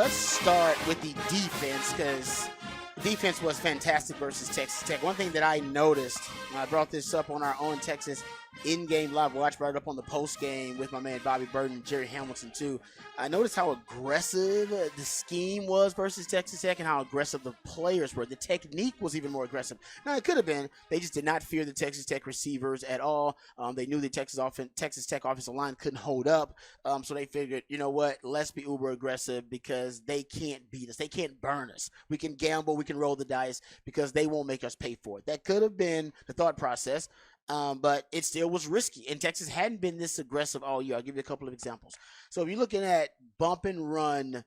let's start with the defense because defense was fantastic versus Texas Tech. One thing that I noticed, and I brought this up on our own Texas in-game live watch, brought it up on the post-game with my man Bobby Burton and Jerry Hamilton too. I noticed how aggressive the scheme was versus Texas Tech and how aggressive the players were. The technique was even more aggressive. Now, it could have been they just did not fear the Texas Tech receivers at all. They knew the Texas Tech offensive line couldn't hold up, so they figured, you know what, let's be uber aggressive because they can't beat us. They can't burn us. We can gamble, we can roll the dice because they won't make us pay for it. That could have been the thought process. But it still was risky. And Texas hadn't been this aggressive all year. I'll give you a couple of examples. So if you're looking at bump and run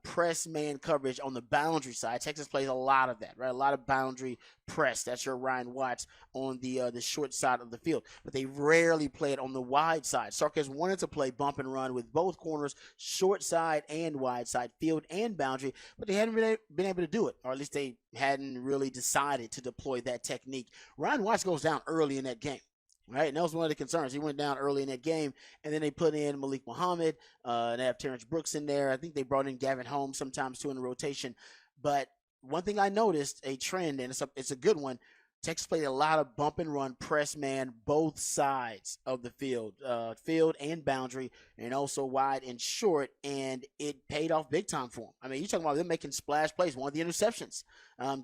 press man coverage on the boundary side, Texas plays a lot of that, right? A lot of boundary press. That's your Ryan Watts on the short side of the field. But they rarely play it on the wide side. Sark has wanted to play bump and run with both corners, short side and wide side, field and boundary, but they hadn't been able to do it, or at least they hadn't really decided to deploy that technique. Ryan Watts goes down early in that game. Right, and that was one of the concerns. He went down early in that game, and then they put in Malik Muhammad, and they have Terrence Brooks in there. I think they brought in Gavin Holmes sometimes too in the rotation. But one thing I noticed, a trend, and it's a good one, Texas played a lot of bump and run, press man, both sides of the field and boundary, and also wide and short, and it paid off big time for them. I mean, you're talking about them making splash plays. One of the interceptions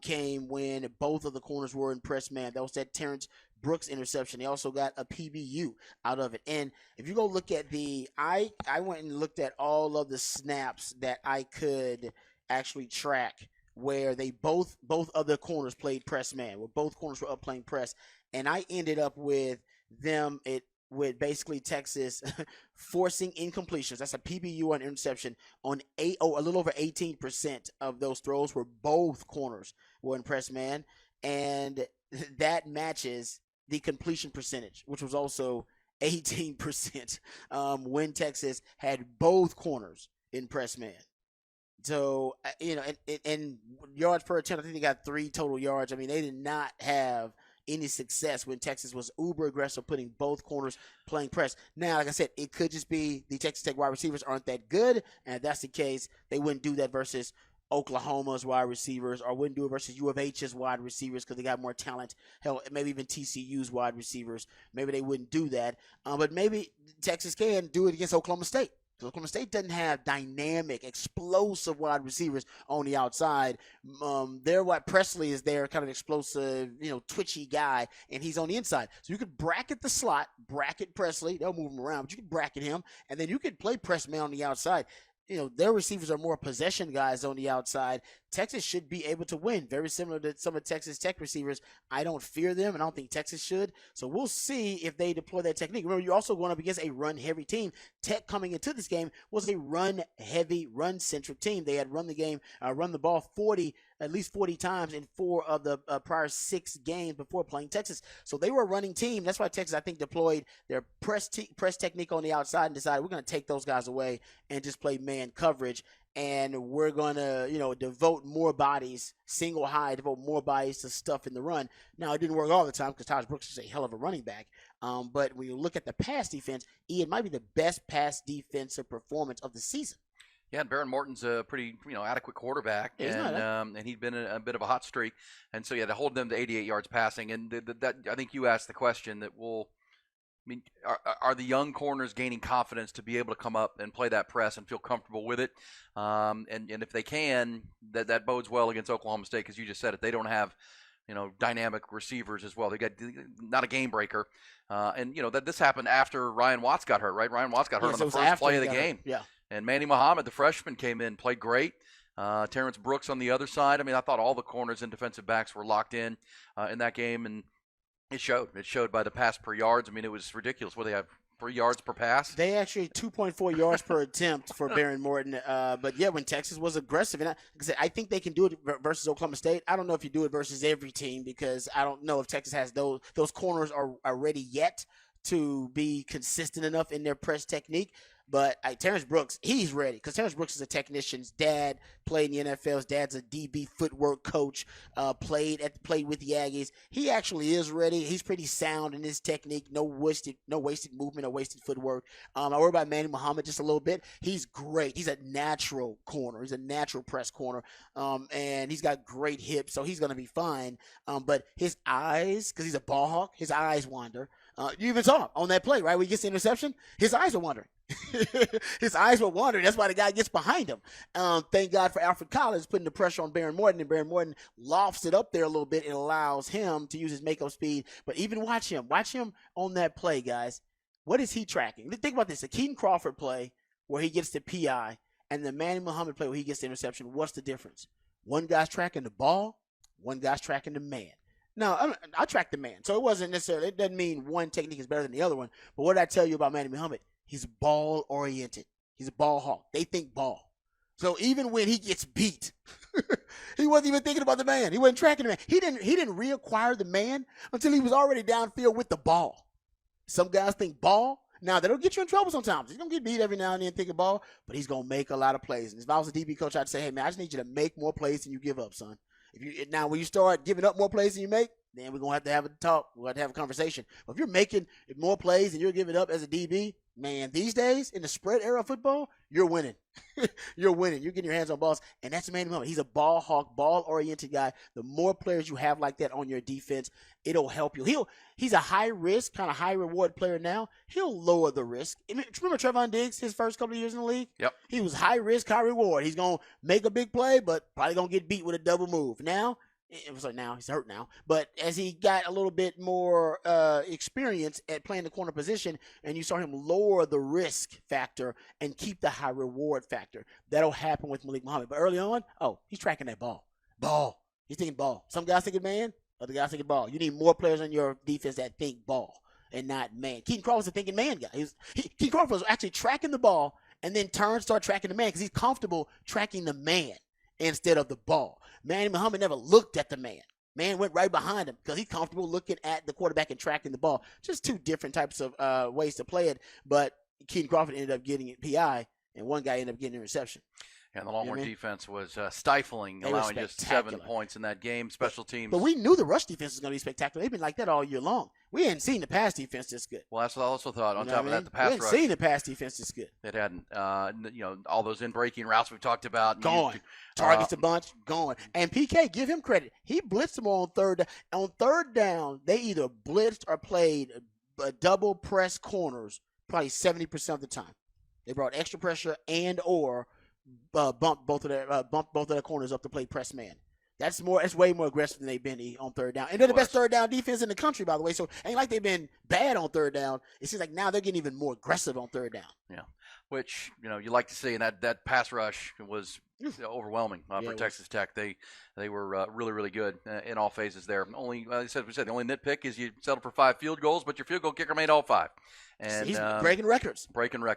came when both of the corners were in press man. That was that Terrence Brooks interception. They also got a PBU out of it. And if you go look at I went and looked at all of the snaps that I could actually track where they both other corners played press man, where both corners were up playing press. And I ended up with with basically Texas forcing incompletions. That's a PBU on interception on a little over 18% of those throws where both corners were in press man. And that matches the completion percentage, which was also 18% when Texas had both corners in press man. So, and yards per attempt, I think they got 3 total yards. I mean, they did not have any success when Texas was uber aggressive, putting both corners playing press. Now, like I said, it could just be the Texas Tech wide receivers aren't that good, and if that's the case, they wouldn't do that versus Oklahoma's wide receivers, or wouldn't do it versus U of H's wide receivers because they got more talent. Hell, maybe even TCU's wide receivers. Maybe they wouldn't do that. But maybe Texas can do it against Oklahoma State. Oklahoma State doesn't have dynamic, explosive wide receivers on the outside. Presley is their kind of explosive, twitchy guy, and he's on the inside. So you could bracket the slot, bracket Presley. They'll move him around, but you could bracket him, and then you could play press man on the outside. Their receivers are more possession guys on the outside. Texas should be able to win. Very similar to some of Texas Tech receivers. I don't fear them, and I don't think Texas should. So we'll see if they deploy that technique. Remember, you're also going up against a run-heavy team. Tech coming into this game was a run-heavy, run-centric team. They had run the ball at least 40 times in 4 of the prior 6 games before playing Texas. So they were a running team. That's why Texas, I think, deployed their press technique on the outside and decided we're going to take those guys away and just play man coverage. And we're going to, devote more bodies, devote more bodies to stuff in the run. Now, it didn't work all the time because Taj Brooks is a hell of a running back. But when you look at the pass defense, it might be the best pass defensive performance of the season. Yeah, and Baron Morton's a pretty, adequate quarterback, and he'd been in a bit of a hot streak. And so, to hold them to 88 yards passing. And that I think you asked the question that are the young corners gaining confidence to be able to come up and play that press and feel comfortable with it? And if they can, that bodes well against Oklahoma State because you just said it. They don't have, dynamic receivers as well. They got not a game breaker. And that this happened after Ryan Watts got hurt, right? Ryan Watts got hurt on the first play of the game. Yeah. And Manny Muhammad, the freshman, came in, played great. Terrence Brooks on the other side. I mean, I thought all the corners and defensive backs were locked in that game, and it showed. It showed by the pass per yards. I mean, it was ridiculous. What do they have, 3 yards per pass? They actually 2.4 yards per attempt for Baron Morton. But, yeah, when Texas was aggressive, and I think they can do it versus Oklahoma State. I don't know if you do it versus every team because I don't know if Texas has those corners are ready yet to be consistent enough in their press technique. But Terrence Brooks, he's ready because Terrence Brooks is a technician's dad, played in the NFL. His dad's a DB footwork coach, played with the Aggies. He actually is ready. He's pretty sound in his technique. No wasted movement or wasted footwork. I worry about Manny Muhammad just a little bit. He's great. He's a natural corner. He's a natural press corner, and he's got great hips, so he's going to be fine. But his eyes, because he's a ball hawk, his eyes wander. You even saw on that play, right? When he gets the interception, his eyes are wandering. His eyes were wandering. That's why the guy gets behind him. Thank God for Alfred Collins putting the pressure on Baron Morton, and Baron Morton lofts it up there a little bit and allows him to use his makeup speed. But even watch him on that play, guys. What is he tracking? Think about this: the Keaton Crawford play where he gets the PI, and the Manny Muhammad play where he gets the interception. What's the difference? One guy's tracking the ball, one guy's tracking the man. Now, I track the man, so it doesn't mean one technique is better than the other one. But what did I tell you about Manny Muhammad? He's ball-oriented. He's a ball hawk. They think ball. So even when he gets beat, he wasn't even thinking about the man. He wasn't tracking the man. He didn't reacquire the man until he was already downfield with the ball. Some guys think ball. Now, that'll get you in trouble sometimes. He's going to get beat every now and then thinking ball, but he's going to make a lot of plays. And if I was a DB coach, I'd say, hey, man, I just need you to make more plays than you give up, son. Now, when you start giving up more plays than you make, then we're going to have a talk. We're going to have a conversation. But if you're making more plays than you're giving up as a DB, man, these days in the spread era of football, you're winning. You're winning. You're getting your hands on balls. And that's Manny Muhammad. He's a ball hawk, ball-oriented guy. The more players you have like that on your defense, it'll help you. He's a high-risk, kind of high-reward player now. He'll lower the risk. Remember Trevon Diggs, his first couple of years in the league? Yep. He was high-risk, high-reward. He's going to make a big play, but probably going to get beat with a double move. Now, he's hurt now. But as he got a little bit more experience at playing the corner position, and you saw him lower the risk factor and keep the high reward factor, that'll happen with Malik Muhammad. But early on, he's tracking that ball. He's thinking ball. Some guys thinking man, other guys thinking ball. You need more players on your defense that think ball and not man. Keaton Crawford was a thinking man guy. Keaton Crawford was actually tracking the ball and then start tracking the man because he's comfortable tracking the man instead of the ball. Manny Muhammad never looked at the man. Man went right behind him because he's comfortable looking at the quarterback and tracking the ball. Just two different types of ways to play it. But Keaton Crawford ended up getting it PI, and one guy ended up getting a reception. And the Longhorn defense was stifling, allowing just 7 points in that game. Special teams. But we knew the rush defense was going to be spectacular. They've been like that all year long. We hadn't seen the pass defense this good. Well, that's what I also thought. On top of that, the pass rush. We hadn't seen the pass defense this good. It hadn't. All those in-breaking routes we've talked about. Gone. Targets a bunch. Gone. And PK, give him credit. He blitzed them on third down. On third down, they either blitzed or played double press corners probably 70% of the time. They brought extra pressure and or bump both of their corners up to play press man. That's way more aggressive than they've been on third down. And they're the best third down defense in the country, by the way. So ain't like they've been bad on third down. It seems like now they're getting even more aggressive on third down. Yeah, which you like to see. And that pass rush was overwhelming for Texas Tech. They were really, really good in all phases there. Only, the only nitpick is you settle for 5 field goals, but your field goal kicker made all 5. And he's breaking records.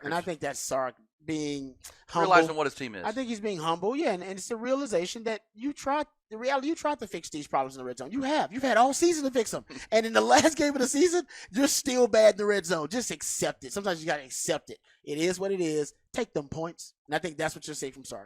And I think that's Sark being humble. Realizing what his team is. I think he's being humble, and it's the realization that you tried to fix these problems in the red zone. You've had all season to fix them. And in the last game of the season, you're still bad in the red zone. Just accept it. Sometimes you got to accept it. It is what it is. Take them points. And I think that's what you'll see from Sark.